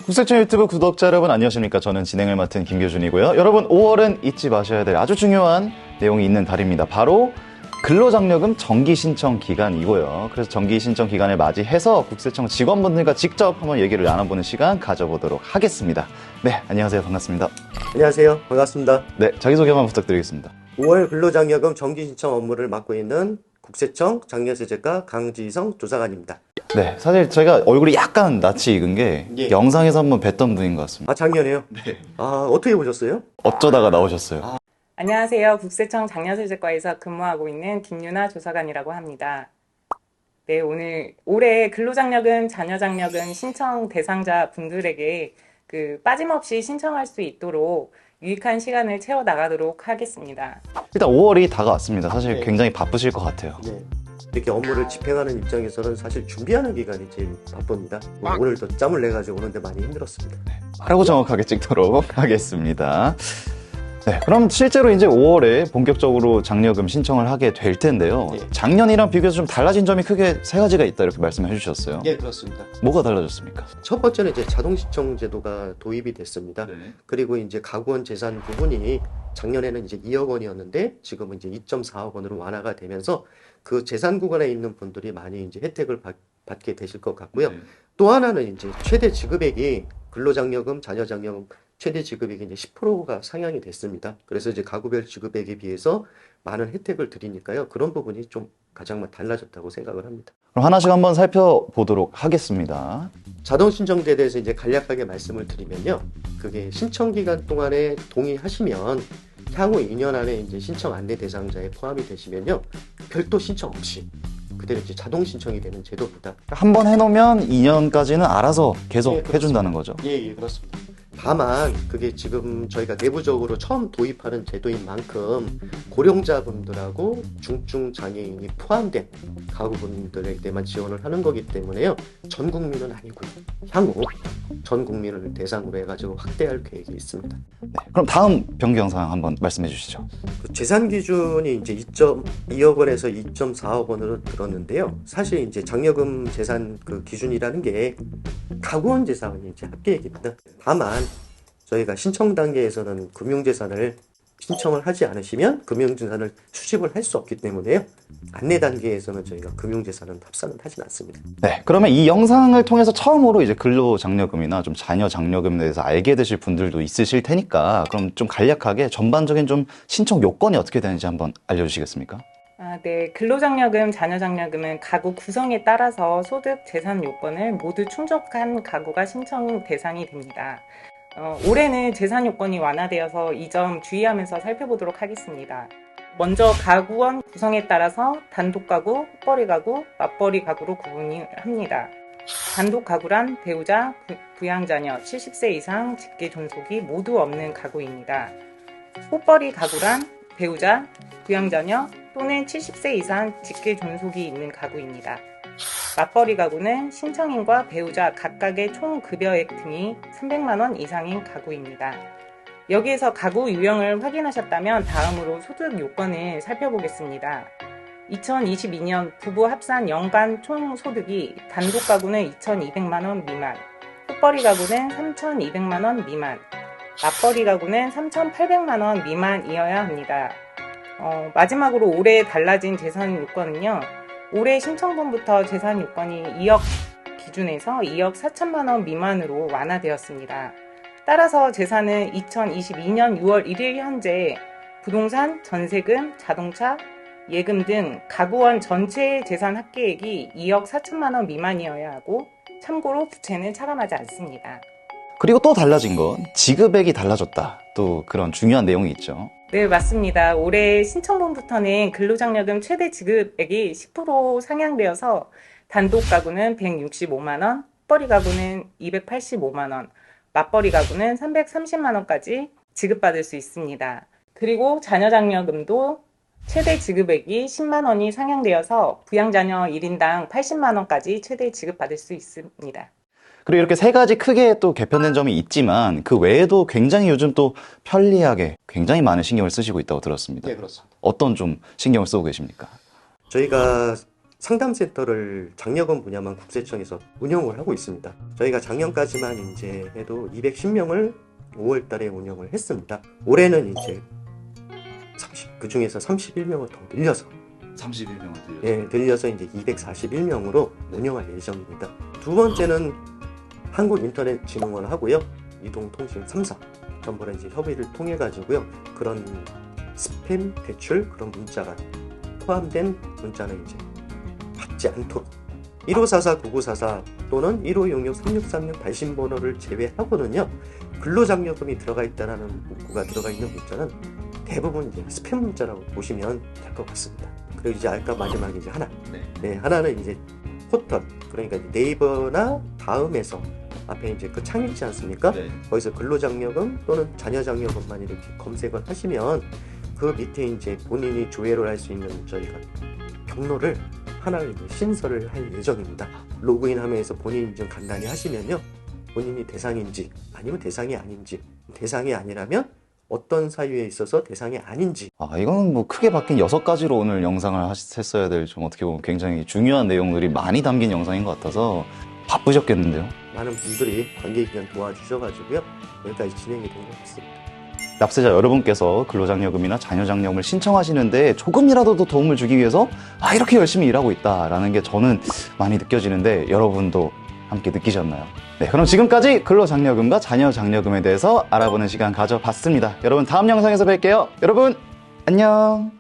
국세청 유튜브 구독자 여러분 안녕하십니까. 저는 진행을 맡은 김교준이고요. 여러분 5월은 잊지 마셔야 될 아주 중요한 내용이 있는 달입니다. 바로 근로장려금 정기신청 기간이고요. 그래서 정기신청 기간을 맞이해서 국세청 직원분들과 직접 한번 얘기를 나눠보는 시간 가져보도록 하겠습니다. 네, 안녕하세요. 반갑습니다. 안녕하세요. 반갑습니다. 네, 자기소개 한번 부탁드리겠습니다. 5월 근로장려금 정기신청 업무를 맡고 있는 국세청 장려세제과 강지성 조사관입니다. 네, 사실 제가 얼굴이 약간 낯이 익은 게 영상에서 한번 뵀던 분인 것 같습니다. 아, 작년에요? 네. 아, 어떻게 보셨어요? 어쩌다가 나오셨어요? 안녕하세요. 국세청 장려세제과에서 근무하고 있는 김유나 조사관이라고 합니다. 네, 오늘 올해 근로장려금, 자녀장려금 신청 대상자 분들에게 빠짐없이 신청할 수 있도록 유익한 시간을 채워 나가도록 하겠습니다. 일단 5월이 다가왔습니다. 사실 굉장히 바쁘실 것 같아요. 네. 이렇게 업무를 집행하는 입장에서는 사실 준비하는 기간이 제일 바쁩니다. 오늘도 짬을 내가지고 오는데 많이 힘들었습니다. 빠르고 정확하게 찍도록 하겠습니다. 네, 그럼 실제로 이제 5월에 본격적으로 장려금 신청을 하게 될 텐데요. 네. 작년이랑 비교해서 좀 달라진 점이 크게 세 가지가 있다 이렇게 말씀해 주셨어요. 예, 그렇습니다. 뭐가 달라졌습니까? 첫 번째는 이제 자동신청 제도가 도입이 됐습니다. 그리고 이제 가구원 재산 부분이 작년에는 이제 2억 원이었는데 지금은 이제 2.4억 원으로 완화가 되면서 그 재산 구간에 있는 분들이 많이 이제 혜택을 받게 되실 것 같고요. 또 하나는 이제 최대 지급액이 근로장려금, 자녀장려금 최대 지급액이 이제 10%가 상향이 됐습니다. 그래서 이제 가구별 지급액에 비해서 많은 혜택을 드리니까요. 그런 부분이 좀 가장 달라졌다고 생각을 합니다. 그럼 하나씩 한번 살펴보도록 하겠습니다. 자동신청제에 대해서 이제 간략하게 말씀을 드리면요. 그게 신청 기간 동안에 동의하시면 향후 2년 안에 이제 신청 안내 대상자에 포함이 되시면요. 별도 신청 없이 그대로 이제 자동 신청이 되는 제도입니다. 한번 해놓으면 2년까지는 알아서 계속 예, 해준다는 거죠. 예, 그렇습니다. 다만 그게 지금 저희가 내부적으로 처음 도입하는 제도인 만큼 고령자분들하고 중증 장애인이 포함된 가구분들에게만 지원을 하는 거기 때문에요. 전 국민은 아니고요. 향후 전 국민을 대상으로 해가지고 확대할 계획이 있습니다. 네, 그럼 다음 변경 사항 한번 말씀해 주시죠. 그 재산 기준이 이제 2.2억 원에서 2.4억 원으로 들었는데요. 사실 이제 장려금 재산 그 기준이라는 게 가구원 재산이 이제 합계액입니다. 다만 저희가 신청 단계에서는 금융재산을 신청을 하지 않으시면 금융재산을 수집을 할 수 없기 때문에요. 안내 단계에서는 저희가 금융재산은 합산을 하진 않습니다. 네, 그러면 이 영상을 통해서 처음으로 이제 근로장려금이나 좀 자녀장려금에 대해서 알게 되실 분들도 있으실 테니까 그럼 좀 간략하게 전반적인 좀 신청 요건이 어떻게 되는지 한번 알려주시겠습니까? 네, 근로장려금, 자녀장려금은 가구 구성에 따라서 소득, 재산 요건을 모두 충족한 가구가 신청 대상이 됩니다. 올해는 재산 요건이 완화되어서 이 점 주의하면서 살펴보도록 하겠습니다. 먼저 가구원 구성에 따라서 단독 가구, 헛벌이 가구, 맞벌이 가구로 구분이 합니다. 단독 가구란 배우자, 부양자녀, 70세 이상 직계 존속이 모두 없는 가구입니다. 헛벌이 가구란 배우자, 부양자녀 또는 70세 이상 직계 존속이 있는 가구입니다. 맞벌이 가구는 신청인과 배우자 각각의 총 급여액 등이 300만 원 이상인 가구입니다. 여기에서 가구 유형을 확인하셨다면 다음으로 소득 요건을 살펴보겠습니다. 2022년 부부 합산 연간 총 소득이 단독 가구는 2,200만 원 미만, 헛벌이 가구는 3,200만 원 미만, 맞벌이 가구는 3,800만 원 미만이어야 합니다. 마지막으로 올해 달라진 재산 요건은요. 올해 신청분부터 재산 요건이 2억 기준에서 2억 4천만 원 미만으로 완화되었습니다. 따라서 재산은 2022년 6월 1일 현재 부동산, 전세금, 자동차, 예금 등 가구원 전체 재산 합계액이 2억 4천만 원 미만이어야 하고 참고로 부채는 차감하지 않습니다. 그리고 또 달라진 건 지급액이 달라졌다. 또 그런 중요한 내용이 있죠. 네, 맞습니다. 올해 신청분부터는 근로장려금 최대 지급액이 10% 상향되어서 단독 가구는 165만 원, 헛벌이 가구는 285만 원, 맞벌이 가구는 330만 원까지 지급받을 수 있습니다. 그리고 자녀장려금도 최대 지급액이 10만 원이 상향되어서 부양자녀 1인당 80만 원까지 최대 지급받을 수 있습니다. 그리고 이렇게 세 가지 크게 또 개편된 점이 있지만 그 외에도 굉장히 요즘 또 편리하게 굉장히 많은 신경을 쓰시고 있다고 들었습니다. 네, 그렇습니다. 어떤 좀 신경을 쓰고 계십니까? 저희가 상담센터를 장려금 분야만 국세청에서 운영을 하고 있습니다. 저희가 작년까지만 이제 해도 210명을 5월 달에 운영을 했습니다. 올해는 이제 그 중에서 31명을 더 늘려서 31명을 늘려서 이제 241명으로 운영할 예정입니다. 두 번째는 한국인터넷진흥원 하고요. 이동통신 3사 전부 다 이제 협의를 통해 가지고요. 그런 스팸 대출 그런 문자가 포함된 문자는 이제 받지 않도록 1544-9944 또는 1566-3636 발신번호를 제외하고는요. 근로장려금이 들어가 있다는 문구가 들어가 있는 문자는 대부분 이제 스팸 문자라고 보시면 될 것 같습니다. 그리고 이제 아까 마지막에 이제 하나는 이제 포털 그러니까 이제 네이버나 다음에서 앞에 이제 그 창 있지 않습니까? 거기서 근로장려금 또는 자녀장려금만 이렇게 검색을 하시면 그 밑에 이제 본인이 조회를 할 수 있는 저희가 경로를 하나를 이제 신설을 할 예정입니다. 로그인하면서 본인이 좀 간단히 하시면요. 본인이 대상인지 아니면 대상이 아닌지 대상이 아니라면 어떤 사유에 있어서 대상이 아닌지 이거는 뭐 크게 바뀐 6가지로 오늘 영상을 했어야 될 좀 어떻게 보면 굉장히 중요한 내용들이 많이 담긴 영상인 것 같아서 바쁘셨겠는데요? 많은 분들이 관계기관 도와주셔가지고요. 여기까지 진행이 된 것 같습니다. 납세자 여러분께서 근로장려금이나 자녀장려금을 신청하시는데 조금이라도 더 도움을 주기 위해서 이렇게 열심히 일하고 있다라는 게 저는 많이 느껴지는데 여러분도 함께 느끼셨나요? 네, 그럼 지금까지 근로장려금과 자녀장려금에 대해서 알아보는 시간 가져봤습니다. 여러분 다음 영상에서 뵐게요. 여러분 안녕.